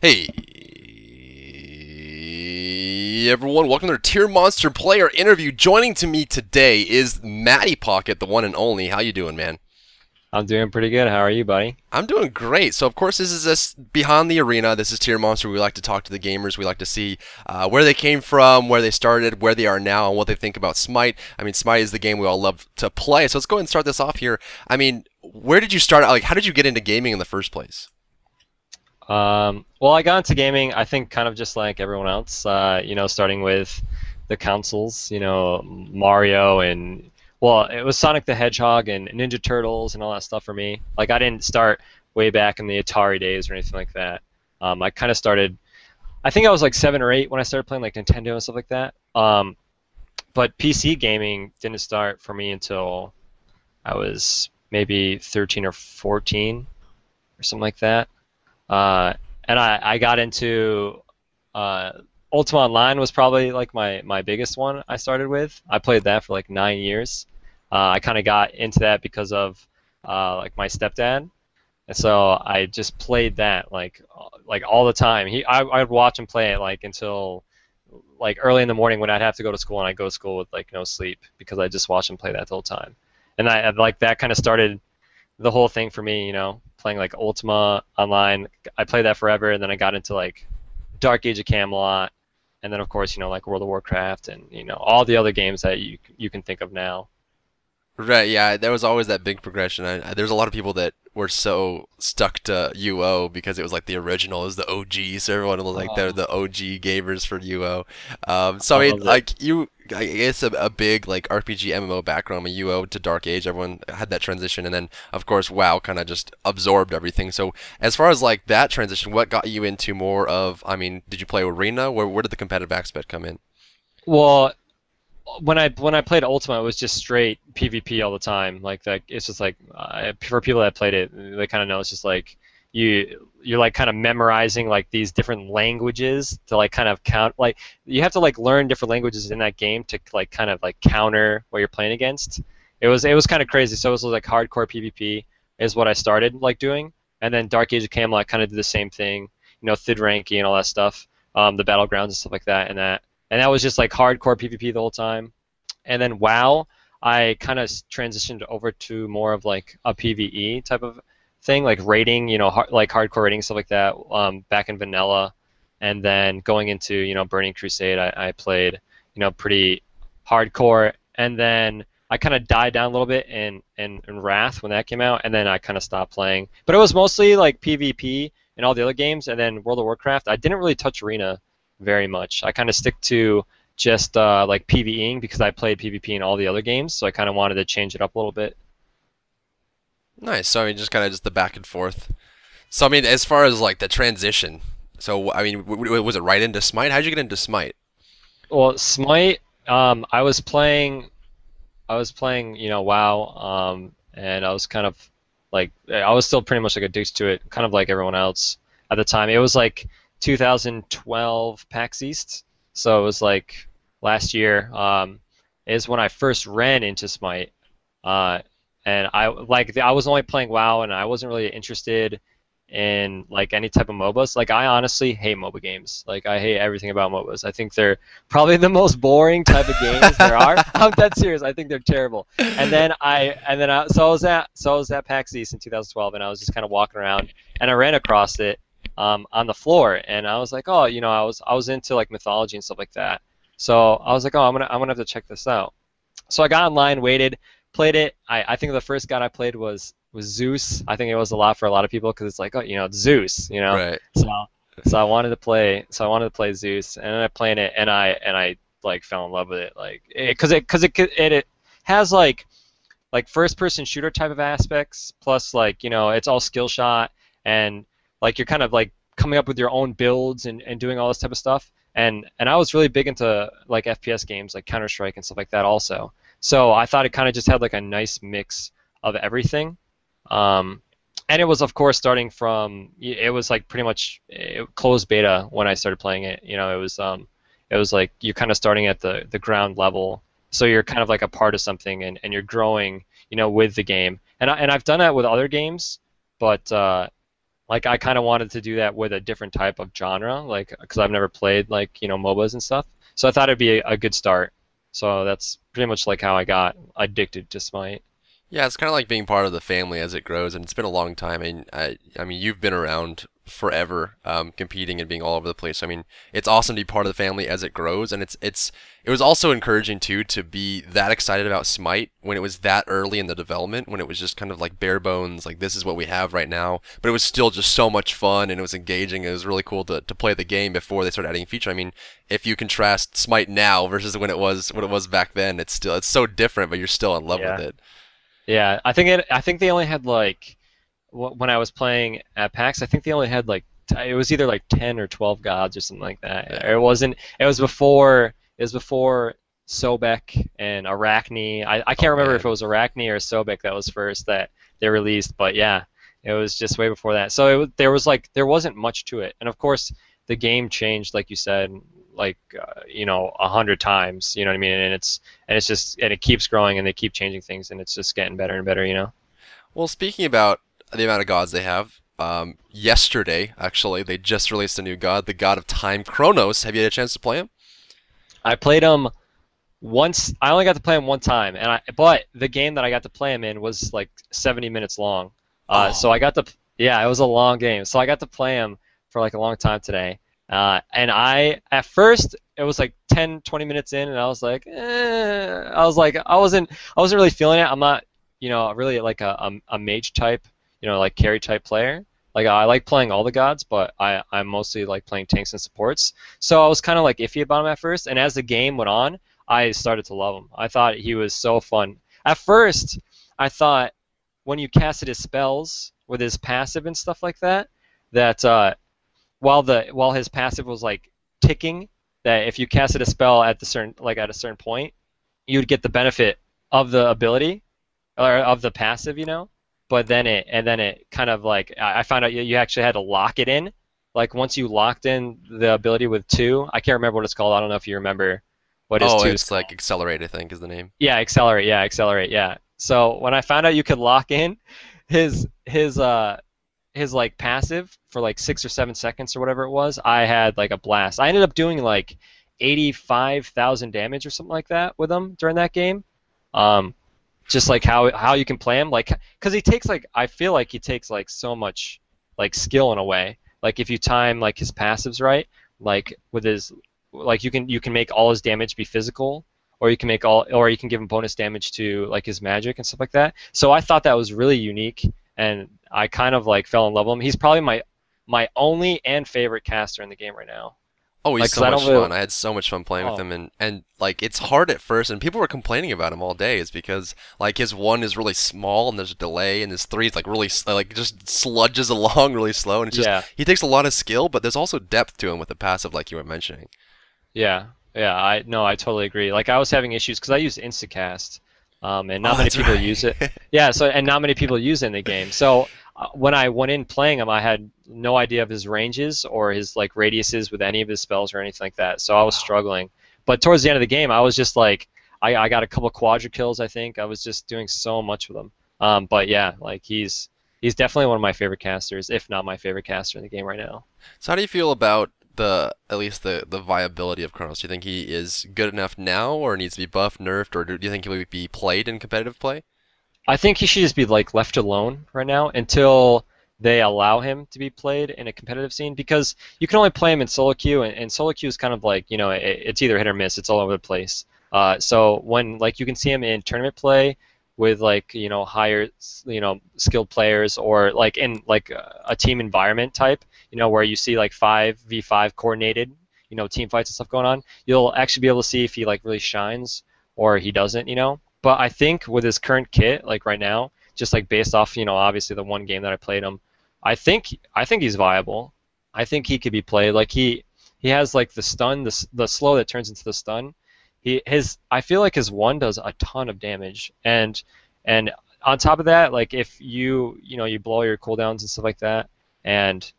Hey everyone, welcome to the TierMonster player interview. Joining to me today is Mattypocket, the one and only. How you doing, man? I'm doing pretty good. How are you, buddy? I'm doing great. So, of course, this is us behind the arena. This is TierMonster. We like to talk to the gamers. We like to see where they came from, where they started, where they are now, and what they think about Smite. I mean, Smite is the game we all love to play. So let's go ahead and start this off here. I mean, where did you start? Like, how did you get into gaming in the first place? Well, I got into gaming, I think, kind of just like everyone else. Starting with the consoles. Mario and well, it was Sonic the Hedgehog and Ninja Turtles and all that stuff for me. Like, I didn't start way back in the Atari days or anything like that. I kind of started. I think I was like 7 or 8 when I started playing like Nintendo and stuff like that. But PC gaming didn't start for me until I was maybe 13 or 14 or something like that. And I got into uh, Ultima Online was probably like my biggest one I started with. I played that for like 9 years. I kind of got into that because of like my stepdad, and so I just played that like all the time. I'd watch him play it like until like early in the morning when I'd have to go to school, and I'd go to school with like no sleep because I just watched him play that the whole time. And I like that kind of started the whole thing for me, playing like Ultima Online. I played that forever, and then I got into like Dark Age of Camelot, and then of course, like World of Warcraft and all the other games that you can think of now. Right, yeah, there was always that big progression. There's a lot of people that were so stuck to UO because it was like the original, it was the OG, so everyone was like they're Oh, the OG gamers for UO. So I I mean, love it. like I guess a big like RPG MMO background, from UO to Dark Age, everyone had that transition, and then of course WoW kind of just absorbed everything. So as far as like that transition, what got you into more of? I mean, did you play Arena? Where did the competitive aspect come in? Well, when I played Ultima, it was just straight PvP all the time. Like that, it's just like for people that played it, they kind of know it's just like you're like kind of memorizing like these different languages to like kind of count. Like you have to like learn different languages in that game to like kind of like counter what you're playing against. It was kind of crazy. So it was like hardcore PvP is what I started like doing, and then Dark Age of Camelot kind of did the same thing. Thid ranking and all that stuff, the battlegrounds and stuff like that, and that was just like hardcore PvP the whole time. And then WoW, I kind of transitioned over to more of like a PvE type of thing, like raiding, like hardcore raiding stuff like that. Back in vanilla, and then going into Burning Crusade, I played pretty hardcore, and then I kind of died down a little bit in Wrath when that came out, and then I kind of stopped playing. But it was mostly like PvP and all the other games, and then World of Warcraft. I didn't really touch Arena very much. I kind of stick to just like PvEing because I played PvP in all the other games, so I kind of wanted to change it up a little bit. Nice. So I mean, just kind of just the back and forth. So I mean, as far as like the transition, so I mean, was it right into Smite? How'd you get into Smite? Well, Smite, I was playing, WoW, and I was kind of like I was still pretty much like addicted to it, kind of like everyone else at the time. It was like 2012 PAX East, so it was like last year is when I first ran into Smite, uh, and I was only playing WoW, and I wasn't really interested in like any type of MOBAs. Like I honestly hate MOBA games. Like I hate everything about MOBAs. I think they're probably the most boring type of games there are. I'm dead serious. I think they're terrible. So I was at PAX East in 2012, and I was just kind of walking around, and I ran across it on the floor, and I was like, oh, I was into like mythology and stuff like that. So I was like, oh, I'm gonna have to check this out. So I got online, waited, played it. I think the first god I played was Zeus. I think it was a lot for a lot of people because it's like, oh, it's Zeus, Right. So so I wanted to play Zeus, and then I played it, and I like fell in love with it, like because it has like first person shooter type of aspects, plus like it's all skill shot, and like you're kind of like coming up with your own builds and doing all this type of stuff. And I was really big into like FPS games like Counter Strike and stuff like that also. So I thought it kind of just had like a nice mix of everything. Um, and it was of course starting from it was like pretty much closed beta when I started playing it. It was like you're kind of starting at the ground level, so you're kind of like a part of something, and you're growing with the game. And I've done that with other games, but Like I kind of wanted to do that with a different type of genre, like because I've never played like MOBAs and stuff. So I thought it'd be a good start. So that's pretty much like how I got addicted to Smite. Yeah, it's kind of like being part of the family as it grows, and it's been a long time. I mean, you've been around forever, competing and being all over the place. I mean, it's awesome to be part of the family as it grows, and it was also encouraging too to be that excited about Smite when it was that early in the development, when it was just kind of like bare bones, like this is what we have right now. But it was still just so much fun, and it was engaging. It was really cool to play the game before they started adding features. I mean, if you contrast Smite now versus when it was back then, it's so different, but you're still in love with Yeah. it. Yeah, I think they only had like when I was playing at PAX, I think they only had like it was either like 10 or 12 gods or something like that. Yeah. It wasn't. It was before Sobek and Arachne. I can't Oh remember if man. it was Arachne or Sobek that was first that they released, but yeah, it was just way before that. So there wasn't much to it, and of course the game changed, like you said, like 100 times. You know what I mean? And it keeps growing, and they keep changing things, and it's just getting better and better. Well, speaking about the amount of gods they have, yesterday actually they just released a new god, the god of time, Kronos. Have you had a chance to play him? I played him once. I only got to play him one time, but the game that I got to play him in was like 70 minutes long. So Oh, yeah, it was a long game. So I got to play him for like a long time today. And at first, it was like 10, 20 minutes in, and I was like, I wasn't really feeling it. I'm not, really like a mage type, like carry type player. Like I like playing all the gods, but I mostly like playing tanks and supports. So I was kind of like iffy about him at first, and as the game went on, I started to love him. I thought he was so fun. At first, I thought when you casted his spells with his passive and stuff like that, that while his passive was like ticking, that if you casted a spell at a certain point, you would get the benefit of the ability or of the passive, But then it kind of like I found out you actually had to lock it in. Like once you locked in the ability with two, I can't remember what it's called. I don't know if you remember what his oh, two is it's called. like Accelerate, I think, is the name. Yeah, accelerate. Yeah, accelerate. Yeah. So when I found out you could lock in his his uh his like passive for like 6 or 7 seconds or whatever it was, I had like a blast. I ended up doing like 85,000 damage or something like that with him during that game. Um, just like how you can play him, like because he takes like I feel like he takes like so much like skill in a way. Like if you time like his passives right, like with his like you can make all his damage be physical, or you can give him bonus damage to like his magic and stuff like that. So I thought that was really unique, and I kind of like fell in love with him. He's probably my only and favorite caster in the game right now. Oh, he's Like, cause so I don't much really. fun. I had so much fun playing with Oh, him, and like it's hard at first, and people were complaining about him all day, is because like his one is really small and there's a delay, and his three is like really like just sludges along really slow, and it's just yeah. he takes a lot of skill, but there's also depth to him with the passive, like you were mentioning. Yeah, yeah, I no, I totally agree. Like I was having issues because I use Instacast, and Oh, not many that's people right. use it. Yeah, so and not many people use it in the game. So when I went in playing him, I had no idea of his ranges or his like radiuses with any of his spells or anything like that. So I was Wow. struggling. But towards the end of the game, I was just like, I got a couple quadra kills. I think I was just doing so much with him. But yeah, like he's definitely one of my favorite casters, if not my favorite caster in the game right now. So how do you feel about at least the viability of Kronos? Do you think he is good enough now, or needs to be buffed, nerfed, or do you think he will be played in competitive play? I think he should just be like left alone right now until they allow him to be played in a competitive scene because you can only play him in solo queue and solo queue is kind of like it's either hit or miss. It's all over the place. So when like you can see him in tournament play with like higher skilled players or like in like a team environment type where you see like 5v5 coordinated team fights and stuff going on, you'll actually be able to see if he like really shines or he doesn't. But I think with his current kit, like right now, just like based off, obviously the one game that I played him, I think he's viable. I think he could be played. Like he has like the stun, the slow that turns into the stun. I feel like his one does a ton of damage, and on top of that, like if you blow your cooldowns and stuff like that, and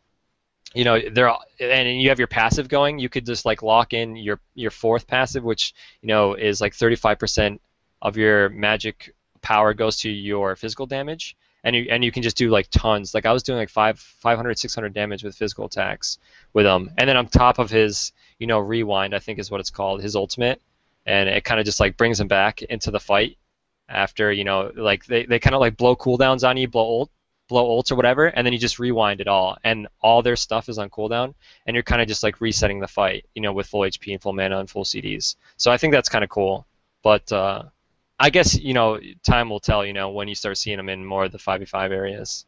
and you have your passive going, you could just like lock in your fourth passive, which is like 35% of your magic power goes to your physical damage, and you can just do like tons. Like I was doing like 500, 600 damage with physical attacks with him, and then on top of his, rewind, I think is what it's called, his ultimate, and it kind of just like brings him back into the fight after, like they kind of like blow cooldowns on you, blow ults or whatever, and then you just rewind it all, and all their stuff is on cooldown, and you're kind of just like resetting the fight, with full HP and full mana and full CDs. So I think that's kind of cool, but I guess time will tell, when you start seeing them in more of the 5v5 areas.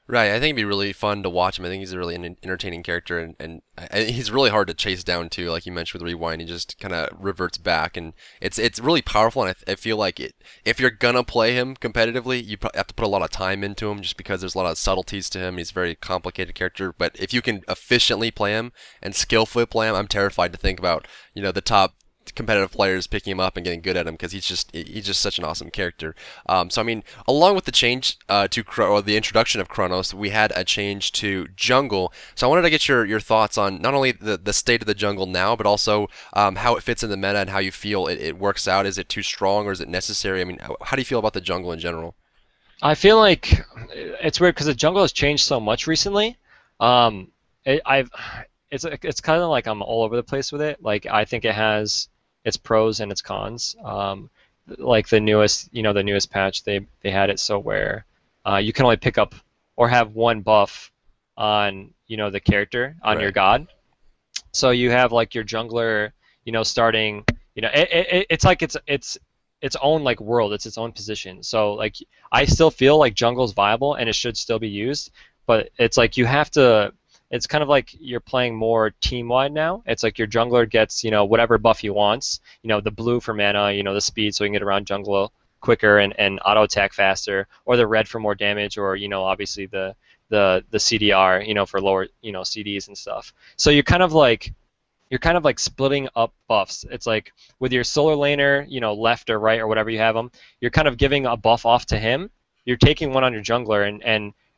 Right, I think it'd be really fun to watch him. I think he's a really entertaining character, and he's really hard to chase down too. Like you mentioned with Rewind, he just kind of reverts back, and it's really powerful. And I feel like if you're gonna play him competitively, you have to put a lot of time into him, just because there's a lot of subtleties to him. He's a very complicated character, but if you can efficiently play him and skillfully play him, I'm terrified to think about the top competitive players picking him up and getting good at him, because he's just such an awesome character. So I mean, along with the change or the introduction of Kronos, we had a change to jungle. So I wanted to get your thoughts on not only the state of the jungle now, but also how it fits in the meta and how you feel it works out. Is it too strong or is it necessary? I mean, how do you feel about the jungle in general? I feel like it's weird because the jungle has changed so much recently. Um, it's kind of like I'm all over the place with it. Like I think it has its pros and its cons. Like the newest patch, they had it so where you can only pick up or have one buff on the character on your Right. god. So you have like your jungler, starting, it's like its own like world, it's its own position. So like I still feel like jungle's viable and it should still be used, but it's like you have to. It's kind of like you're playing more team-wide now. It's like your jungler gets, whatever buff he wants. The blue for mana, the speed so he can get around jungle quicker and auto-attack faster, or the red for more damage, or, obviously the CDR, for lower, CDs and stuff. So you're kind of like splitting up buffs. It's like with your solar laner, left or right or whatever you have them, you're kind of giving a buff off to him. You're taking one on your jungler,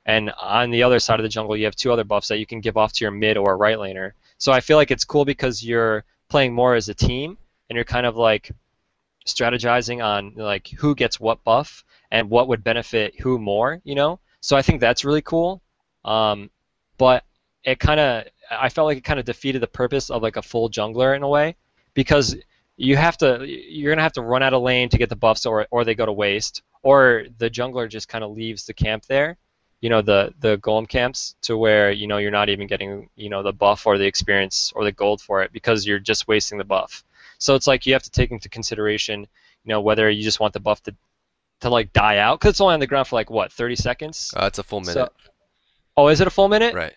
and on the other side of the jungle, you have two other buffs that you can give off to your mid or right laner. So I feel like it's cool because you're playing more as a team, and you're kind of like strategizing on like who gets what buff and what would benefit who more. So I think that's really cool. But I felt like it kind of defeated the purpose of like a full jungler in a way, because you're gonna have to run out of lane to get the buffs, or they go to waste, or the jungler just kind of leaves the camp there, the golem camps, to where you're not even getting the buff or the experience or the gold for it, because you're just wasting the buff. So it's like you have to take into consideration whether you just want the buff to like die out, because it's only on the ground for like what, 30 seconds. It's a full minute. So, oh, is it a full minute? Right.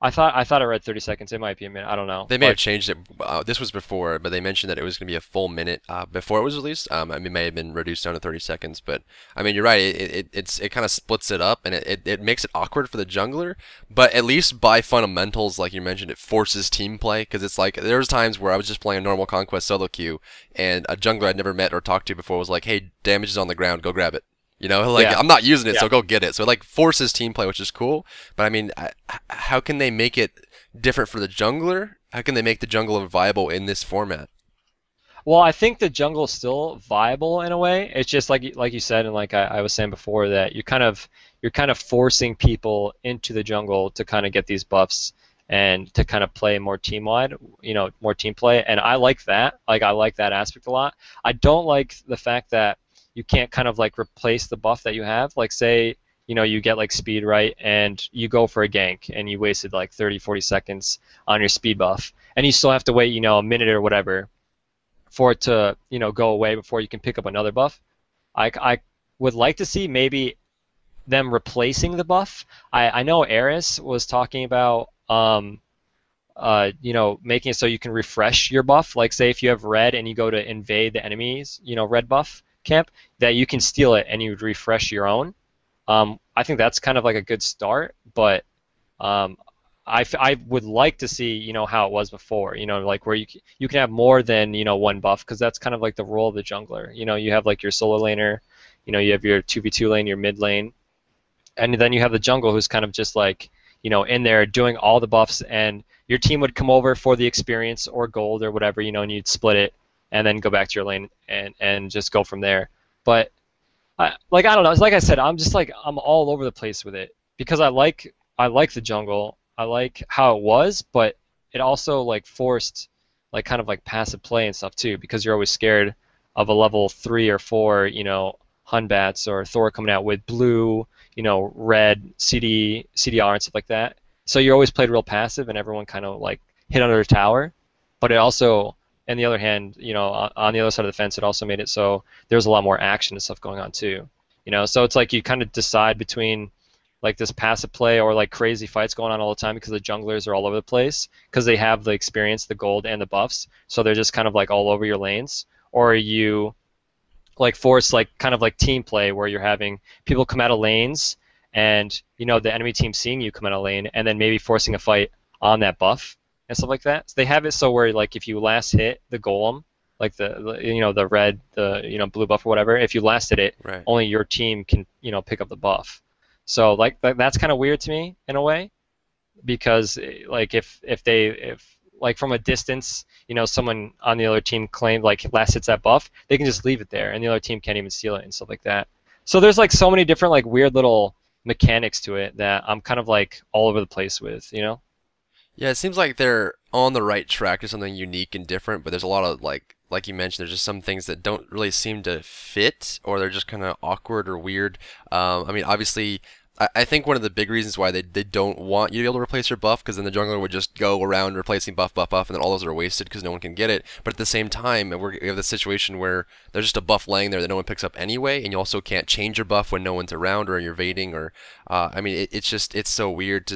I thought I read 30 seconds. It might be a minute. I don't know. They may have changed it. This was before, but they mentioned that it was going to be a full minute before it was released. I mean, it may have been reduced down to 30 seconds, but I mean, you're right. It kind of splits it up, and it makes it awkward for the jungler. But at least by fundamentals, like you mentioned, it forces team play, because it's like there's times where I was just playing a normal conquest solo queue, and a jungler I'd never met or talked to before was like, "Hey, damage is on the ground. Go grab it." Like Yeah. I'm not using it, Yeah. so go get it. So it like forces team play, which is cool. But I mean, how can they make it different for the jungler? How can they make the jungler viable in this format? Well, I think the jungle is still viable in a way. It's just like you said, and like I was saying before, that you're kind of forcing people into the jungle to kind of get these buffs and to kind of play more team wide, more team play. And I like that. Like I like that aspect a lot. I don't like the fact that you can't kind of like replace the buff that you have. Like say, you get like speed, right, and you go for a gank and you wasted like 30, 40 seconds on your speed buff, and you still have to wait, a minute or whatever for it to, go away before you can pick up another buff. I would like to see maybe them replacing the buff. I know Eris was talking about making it so you can refresh your buff. Like say if you have red and you go to invade the enemy's, red buff camp, that you can steal it and you would refresh your own. I think that's kind of like a good start, but I would like to see how it was before, like where you can have more than one buff, because that's kind of like the role of the jungler. You have like your solo laner, you have your 2v2 lane, your mid lane, and then you have the jungle who's kind of just like in there doing all the buffs, and your team would come over for the experience or gold or whatever, and you'd split it and then go back to your lane and just go from there. But I don't know. It's like I said, I'm just like I'm all over the place with it because I like the jungle. I like how it was, but it also like forced like kind of like passive play and stuff too because you're always scared of a level 3 or 4, Hunbats or Thor coming out with blue, red CDR and stuff like that. So you always played real passive and everyone kind of like hit under the tower. But it also, on the other hand, on the other side of the fence, it also made it so there's a lot more action and stuff going on too. So it's like you kind of decide between like this passive play or like crazy fights going on all the time because the junglers are all over the place because they have the experience, the gold, and the buffs, so they're just kind of like all over your lanes. Or you like force like kind of like team play where you're having people come out of lanes and the enemy team seeing you come out of lane and then maybe forcing a fight on that buff and stuff like that. So they have it so where like if you last hit the golem, like the red, the blue buff or whatever, if you last hit it, Right. only your team can pick up the buff. So like that's kind of weird to me in a way because like if like from a distance, someone on the other team claimed like last hits that buff, they can just leave it there and the other team can't even steal it and stuff like that. So there's like so many different like weird little mechanics to it that I'm kind of like all over the place with. Yeah, it seems like they're on the right track to something unique and different, but there's a lot of like you mentioned, there's just some things that don't really seem to fit, or they're just kind of awkward or weird. I mean, obviously, I think one of the big reasons why they don't want you to be able to replace your buff, because then the jungler would just go around replacing buff, buff, buff, and then all those are wasted because no one can get it. But at the same time, we have this situation where there's just a buff laying there that no one picks up anyway, and you also can't change your buff when no one's around or you're evading, or I mean, it's so weird.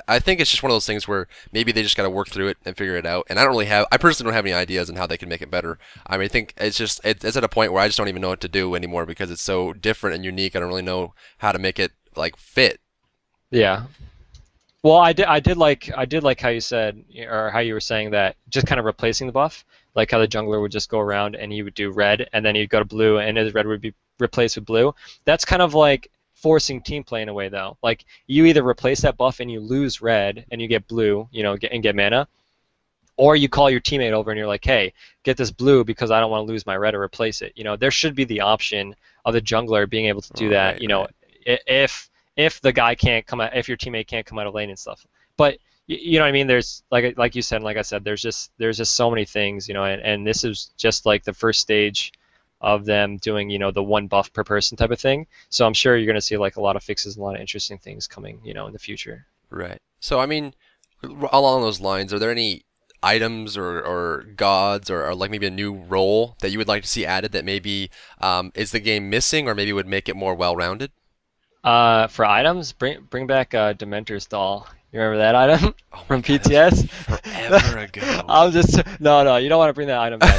I think it's just one of those things where maybe they just got to work through it and figure it out. And I personally don't have any ideas on how they can make it better. I mean, I think it's at a point where I just don't even know what to do anymore because it's so different and unique. I don't really know how to make it like fit. Yeah. Well, I did like how you said or how you were saying that just kind of replacing the buff, like how the jungler would just go around and he would do red and then he'd go to blue and his red would be replaced with blue. That's kind of like forcing team play in a way though. Like you either replace that buff and you lose red and you get blue, and get mana, or you call your teammate over and you're like, hey, get this blue because I don't want to lose my red or replace it. There should be the option of the jungler being able to do that. Right. If the guy can't come out, if your teammate can't come out of lane and stuff. But you know what I mean? There's like you said, and like I said, there's just so many things, and this is just like the first stage of them doing, the one buff per person type of thing. So I'm sure you're going to see like a lot of fixes and a lot of interesting things coming, in the future. Right. So I mean, along those lines, are there any items or gods or like maybe a new role that you would like to see added that maybe is the game missing or maybe would make it more well-rounded? For items, bring back Dementor's doll. You remember that item Oh my from God, PTS? forever ago. I'm just no, you don't want to bring that item back.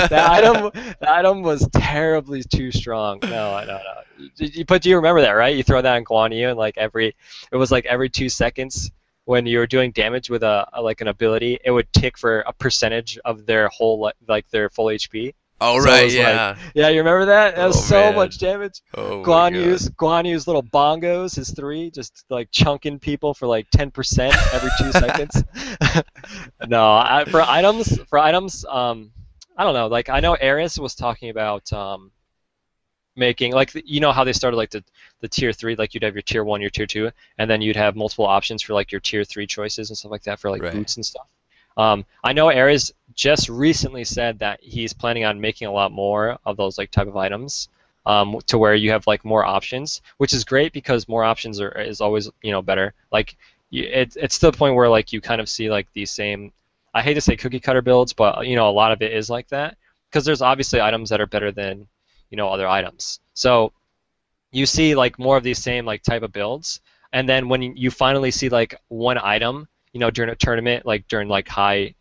That item was terribly too strong. No, no, no. But do you remember that, right? You throw that on Guan Yu, and it was like every 2 seconds when you were doing damage with like an ability, it would tick for a percentage of their whole like their full HP. Oh So it right, was like, yeah. yeah, you remember that? That was Oh so man. much damage. Oh my Guan God. Yu's little bongos, his three, just like chunking people for like 10% every 2 seconds. No, for items, I don't know. Like I know Eris was talking about making like how they started like the tier 3, like you'd have your tier 1, your tier 2, and then you'd have multiple options for like your tier 3 choices and stuff like that for like Right. boots and stuff. I know Ares just recently said that he's planning on making a lot more of those like type of items, to where you have like more options, which is great because more options is always better. Like it's to the point where like you kind of see like these same, I hate to say cookie cutter builds, but a lot of it is like that because there's obviously items that are better than other items. So you see like more of these same like type of builds, and then when you finally see like one item, during a tournament, like during like high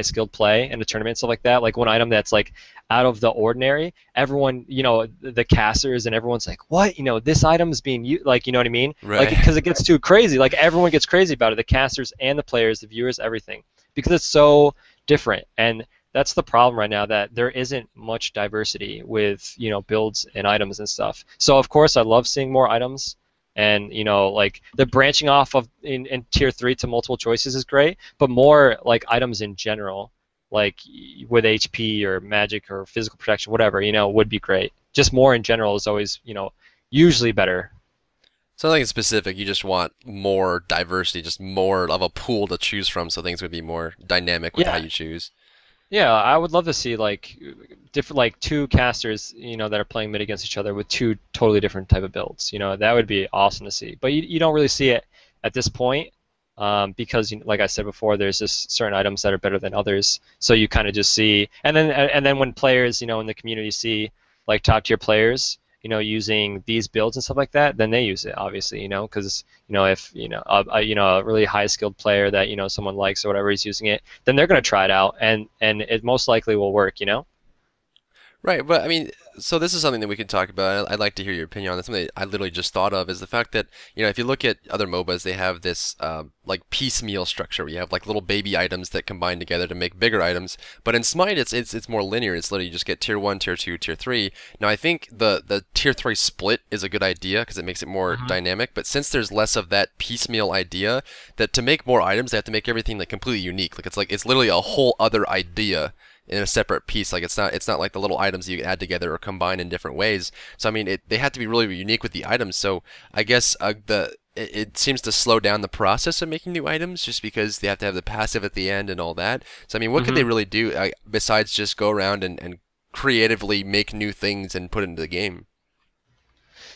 skilled play in a tournament, stuff like that, like one item that's like out of the ordinary, everyone, the casters and everyone's like, what, this item is being used, like, you know what I mean? Like, Right. because it gets too crazy, like everyone gets crazy about it, the casters and the players, the viewers, everything, because it's so different. And that's the problem right now, that there isn't much diversity with builds and items and stuff. So of course I love seeing more items, and like the branching off of in tier 3 to multiple choices is great, but more like items in general, like with HP or magic or physical protection, whatever, would be great. just more in general is always, usually better. Something specific, you just want more diversity, just more of a pool to choose from, so things would be more dynamic with how Yeah, you choose. yeah, I would love to see like different like two casters, that are playing mid against each other with two totally different type of builds. That would be awesome to see. But you don't really see it at this point, because like I said before, there's just certain items that are better than others. So you kind of just see, and then when players, in the community see like top tier players, using these builds and stuff like that, then they use it obviously, because if a really high skilled player that someone likes or whatever is using it, then they're going to try it out, and it most likely will work. Right, but I mean, so this is something that we could talk about. I'd like to hear your opinion on this. Something that I literally just thought of is the fact that, if you look at other MOBAs, they have this like piecemeal structure where you have like little baby items that combine together to make bigger items. But in Smite, it's more linear. It's literally you just get tier 1, tier 2, tier 3. Now, I think the tier 3 split is a good idea because it makes it more Hmm. dynamic. But since there's less of that piecemeal idea, that to make more items, they have to make everything like completely unique. Like it's literally a whole other idea in a separate piece. Like it's not like the little items you can add together or combine in different ways. So I mean, they have to be really unique with the items. So I guess it seems to slow down the process of making new items just because they have to have the passive at the end and all that. So I mean, what could they Hmm. really do besides just go around and creatively make new things and put it into the game?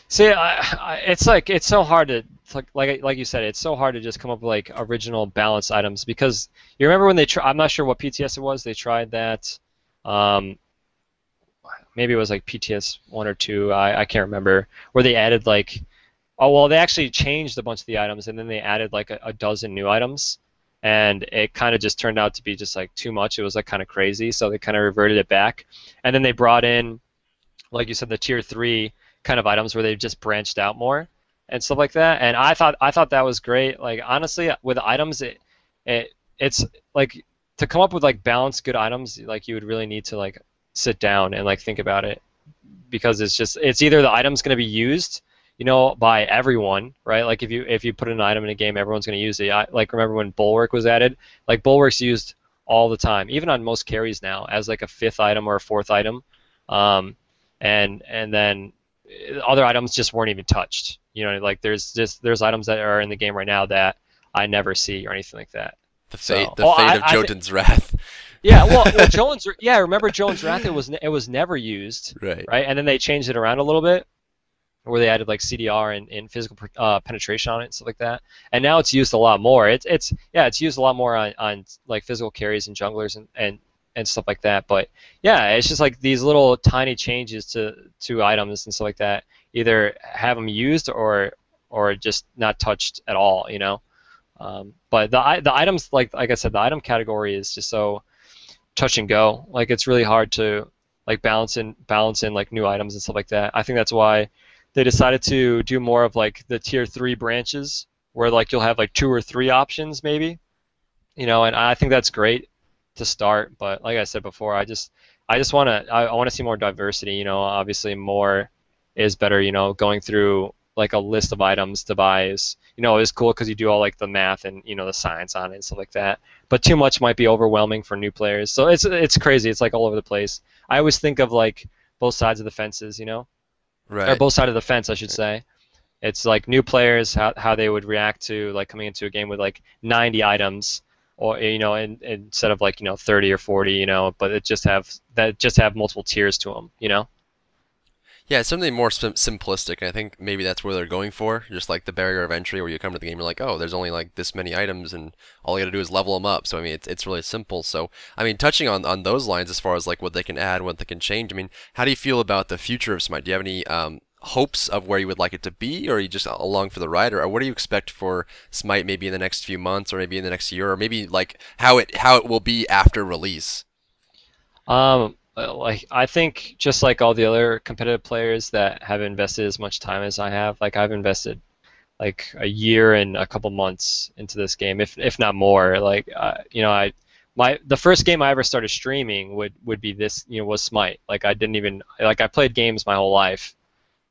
See, it's so hard to it's like you said, it's so hard to just come up with like original balanced items because you remember when I'm not sure what PTS it was, they tried that. Um, Maybe it was like PTS 1 or 2, I can't remember, where they added like, oh well, they actually changed a bunch of the items and then they added like a dozen new items, and it kind of just turned out to be just like too much. It was like kind of crazy, so they kind of reverted it back, and then they brought in, like you said, the tier 3 kind of items where they've just branched out more and stuff like that. And I thought that was great. Like honestly, with items, it's like to come up with like balanced good items, like you would really need to like sit down and like think about it, because it's either the item's going to be used, by everyone, right? Like if you put an item in a game, everyone's going to use it. Like remember when Bulwark was added? Like Bulwark's used all the time, even on most carries now, as like a fifth item or a fourth item. Um, and then other items just weren't even touched. Like there's items that are in the game right now that I never see or anything like that. The fate, So, the fate of Jotun's wrath. yeah, well, Jones, yeah, remember Jones Wrath? It was never used, Right. right? And then they changed it around a little bit, where they added like CDR and physical penetration on it and stuff like that. And now it's used a lot more. It's used a lot more on like physical carries and junglers and stuff like that. But yeah, it's just like these little tiny changes to items and stuff like that. Either have them used or just not touched at all. But the items, like I said, the item category is just so touch and go. Like it's really hard to like balance in like new items and stuff like that. I think that's why they decided to do more of like the tier 3 branches, where like you'll have like 2 or 3 options maybe. And I think that's great to start. But like I said before, I just want to see more diversity. Obviously more is better. Going through like a list of items to buy is cool because you do all like the math and the science on it and stuff like that. But too much might be overwhelming for new players. So it's crazy. It's like all over the place. I always think of like both sides of the fences. Or Right. both sides of the fence, I should say. It's like new players, how they would react to like coming into a game with like 90 items, or instead of like 30 or 40, but it just have multiple tiers to them. Yeah, it's something more simplistic. And I think maybe that's where they're going for. Just like the barrier of entry, where you come to the game, you're like, oh, there's only like this many items, and all you got to do is level them up. So I mean, it's really simple. So I mean, touching on those lines as far as like what they can add, what they can change. I mean, how do you feel about the future of Smite? Do you have any hopes of where you would like it to be, or are you just along for the ride, or what do you expect for Smite maybe in the next few months, or maybe in the next year, or maybe like how it will be after release? Like I think just like all the other competitive players that have invested as much time as I have, like I've invested like a year and a couple months into this game, if not more. Like the first game I ever started streaming would be this, was Smite. Like I didn't even like I played games my whole life,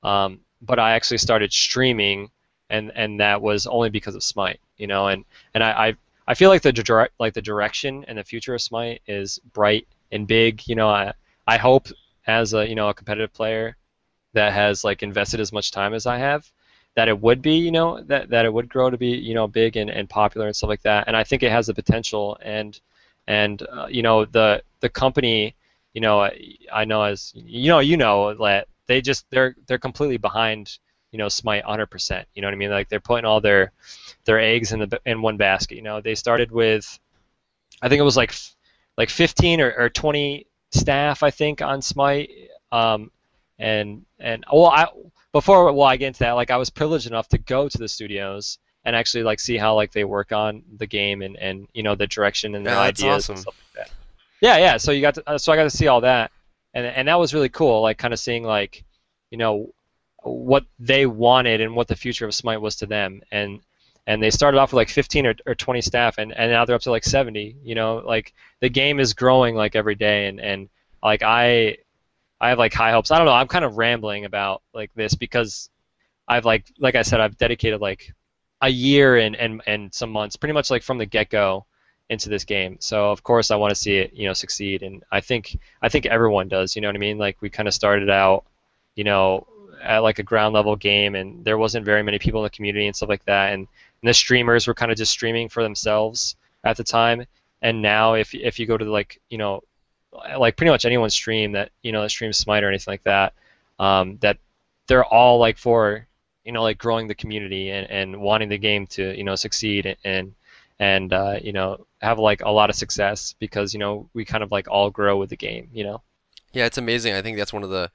but I actually started streaming, and that was only because of Smite. And I feel like the direction and the future of Smite is bright and big. I hope as a competitive player that has like invested as much time as I have, that it would be, that it would grow to be, big and popular and stuff like that. And I think it has the potential. And the company, I know as that they're completely behind, Smite 100%. You know what I mean? Like they're putting all their eggs in one basket. They started with, I think it was like 15 or 20 staff, I think, on Smite. And well, I get into that, like I was privileged enough to go to the studios and actually like see how like they work on the game and the direction and Yeah, their that's ideas and awesome. stuff like that. Yeah, yeah. So I got to see all that, and that was really cool. Like kind of seeing like, you know, what they wanted and what the future of Smite was to them, and they started off with like 15 or 20 staff, and now they're up to like 70. Like the game is growing like every day, and like I have like high hopes. I don't know. I'm kind of rambling about like this because I've like I said, I've dedicated like a year and some months, pretty much like from the get go into this game. So of course I want to see it, succeed, and I think everyone does. You know what I mean? Like we kind of started out, you know, at like a ground level game, and there wasn't very many people in the community and stuff like that, and the streamers were kind of just streaming for themselves at the time. And now if you go to like like pretty much anyone's stream that streams Smite or anything like that, that they're all like for like growing the community and wanting the game to succeed and have like a lot of success because we kind of like all grow with the game. Yeah, it's amazing. I think that's one of the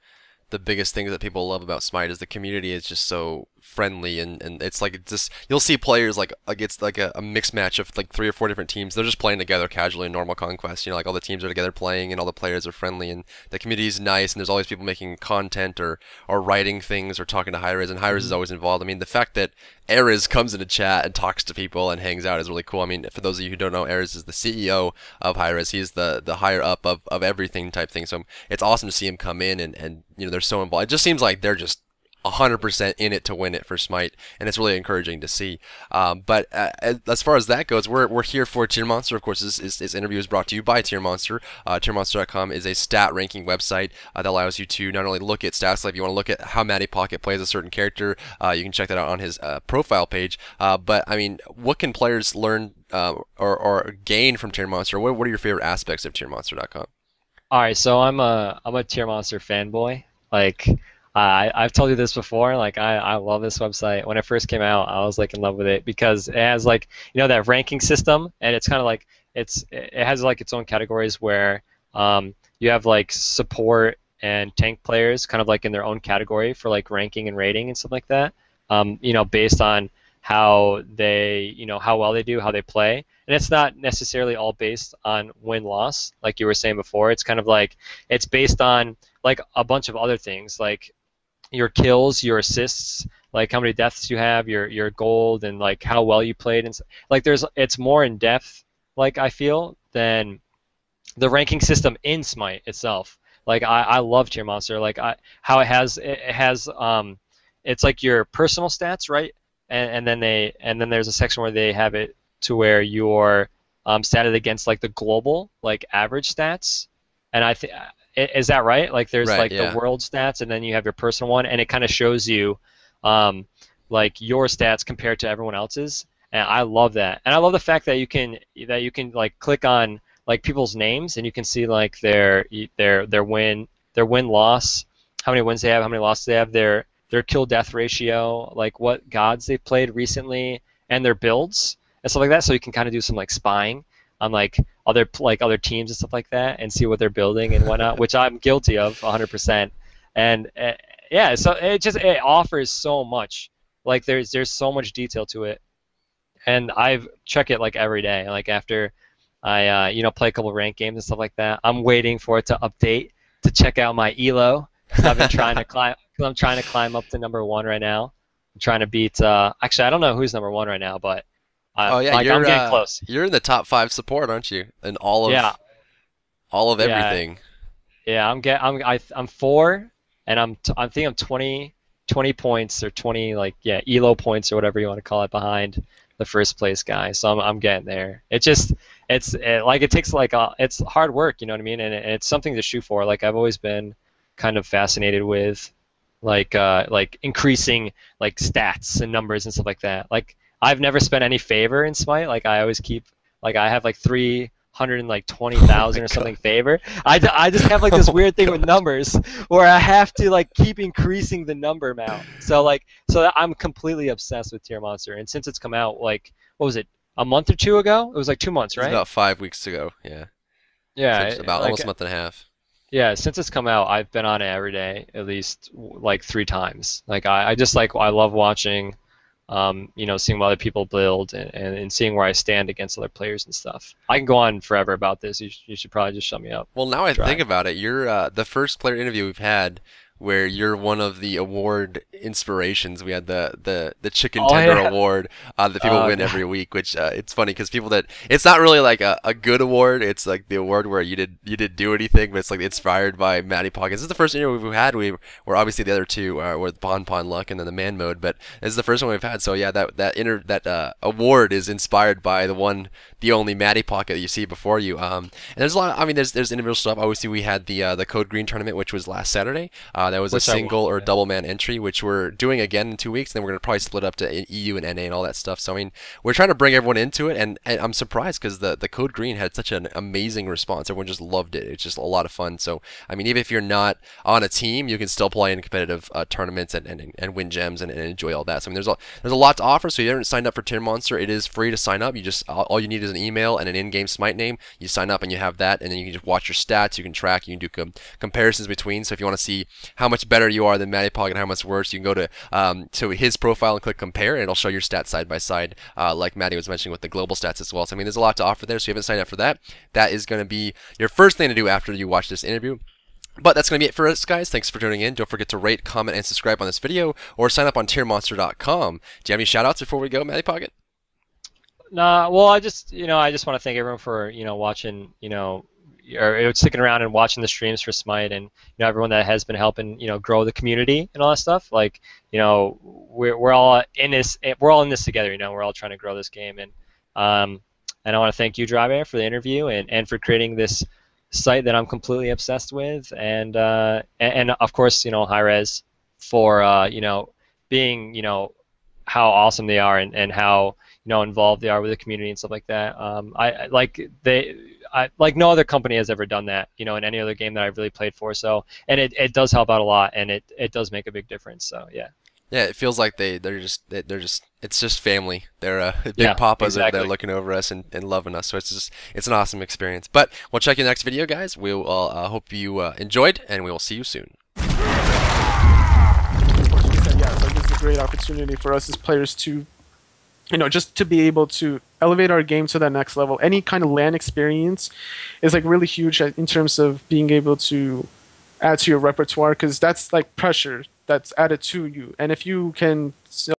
biggest things that people love about Smite is the community is just so friendly and it's like it's just you'll see players like it's like a mixed match of like 3 or 4 different teams. They're just playing together casually in normal conquest. Like all the teams are together playing and all the players are friendly and the community is nice and there's always people making content or writing things or talking to Hi-Rez and Hi-Rez is always involved. I mean the fact that Erez comes into chat and talks to people and hangs out is really cool. I mean, for those of you who don't know, Erez is the CEO of Hi-Rez. He's the higher up of everything type thing. So it's awesome to see him come in and they're so involved. It just seems like they're just 100% in it to win it for Smite, and it's really encouraging to see. But as far as that goes, we're here for TierMonster. Of course, this interview is brought to you by TierMonster. TierMonster.com is a stat ranking website that allows you to not only look at stats, like if you want to look at how Mattypocket plays a certain character, you can check that out on his profile page. But I mean, what can players learn or gain from TierMonster? What are your favorite aspects of TierMonster.com? All right, so I'm a Tier Monster fanboy. Like I've told you this before. Like I love this website. When it first came out, I was like in love with it because it has like that ranking system, and it's kind of like it has like its own categories where you have like support and tank players kind of like in their own category for like ranking and rating and stuff like that. Based on how they how well they do, how they play, and it's not necessarily all based on win loss like you were saying before. It's kind of like it's based on like a bunch of other things like your kills, your assists, like how many deaths you have, your gold, and like how well you played, and like it's more in depth. Like I feel than the ranking system in Smite itself. Like I love Tier Monster. Like how it has it's like your personal stats, right? And then there's a section where they have it to where you're statted against like the global like average stats, and I think is that right? Like there's Right, like the yeah. world stats, and then you have your personal one, and it kind of shows you um, like your stats compared to everyone else's. And I love that, and I love the fact that you can like click on like people's names, and you can see like their win loss, how many wins they have, how many losses they have, their kill death ratio, like what gods they've played recently, and their builds and stuff like that. So you can kind of do some like spying on like other teams and stuff like that, and see what they're building and whatnot, which I'm guilty of 100%. And yeah, so it offers so much. Like there's so much detail to it, and I check it like every day. Like after I play a couple ranked games and stuff like that, I'm waiting for it to update to check out my elo because I've been trying to climb. Cause I'm trying to climb up to number one right now. I'm trying to beat. Actually, I don't know who's number one right now, but Oh yeah, I'm getting close. you're in the top 5 support, aren't you? In Yeah, all of yeah, everything. yeah. I'm four, and I think I'm 20 points or 20 like yeah elo points or whatever you want to call it behind the first place guy. So I'm getting there. Like it takes like it's hard work, you know what I mean, and it's something to shoot for. Like I've always been kind of fascinated with like increasing like stats and numbers and stuff like that. Like I've never spent any favor in Smite. Like I always keep like I have like 320,000 my or god. something favor. I just have like Oh this my weird thing with god. numbers where I have to like keep increasing the number amount. So I'm completely obsessed with Tier Monster. And since it's come out like what was it, a month or two ago? It was like 2 months, It was right? about 5 weeks ago. Yeah. So just Yeah, about like almost a month and a half. yeah, since it's come out, I've been on it every day at least like 3 times. Like I just like I love watching, seeing what other people build and seeing where I stand against other players and stuff. I can go on forever about this. You should probably just shut me up. Well, now I think Dry. about it, you're the first player interview we've had where you're one of the award inspirations. We had the Chicken Oh Tender yeah. Award that people Oh win god. every week, which it's funny because people that it's not really like a good award. It's like the award where you did do anything, but it's like inspired by Mattypocket. This is the first interview we've had. We were obviously the other two were the Pon Pon Luck and then the Man Mode, but this is the first one we've had. So yeah, that award is inspired by the only Mattypocket that you see before you. And there's a lot. I mean, there's individual stuff. Obviously, we had the Code Green tournament, which was last Saturday. That was a Which I won. single or Yeah. double man entry, which we're doing again in 2 weeks. Then we're gonna probably split up to EU and NA and all that stuff. So I mean, we're trying to bring everyone into it, and I'm surprised because the Code Green had such an amazing response. Everyone just loved it. It's just a lot of fun. So I mean, even if you're not on a team, you can still play in competitive tournaments and win gems and enjoy all that. So I mean, there's a lot to offer. So if you haven't signed up for TierMonster, it is free to sign up. You just all you need is an email and an in-game Smite name. You sign up and you have that, and then you can just watch your stats. You can track. You can do comparisons between. So if you want to see how much better you are than Mattypocket and how much worse, you can go to his profile and click compare, and it'll show your stats side by side, like Matty was mentioning with the global stats as well. So I mean, there's a lot to offer there. So if you haven't signed up for that, that is going to be your first thing to do after you watch this interview. But that's going to be it for us, guys. Thanks for tuning in. Don't forget to rate, comment, and subscribe on this video, or sign up on TierMonster.com. Do you have any shout-outs before we go, Mattypocket? Nah, well, I just want to thank everyone for, watching, or sticking around and watching the streams for Smite, and everyone that has been helping, grow the community and all that stuff. Like, we're all in this, together. We're all trying to grow this game, and I want to thank you, Drybear, for the interview and for creating this site that I'm completely obsessed with, and of course, Hi-Rez for being how awesome they are and how involved they are with the community and stuff like that. I like no other company has ever done that, in any other game that I've really played for. So, and it does help out a lot, and it does make a big difference. So yeah, Yeah, it feels like they're just it's just family. They're big yeah, papas over there exactly. looking over us and loving us. So it's an awesome experience. But we'll check you in the next video, guys. We will hope you enjoyed, and we will see you soon. Of course, we said yeah. So this is a great opportunity for us as players to, just to be able to elevate our game to that next level. Any kind of LAN experience is like really huge in terms of being able to add to your repertoire because that's like pressure that's added to you. And if you can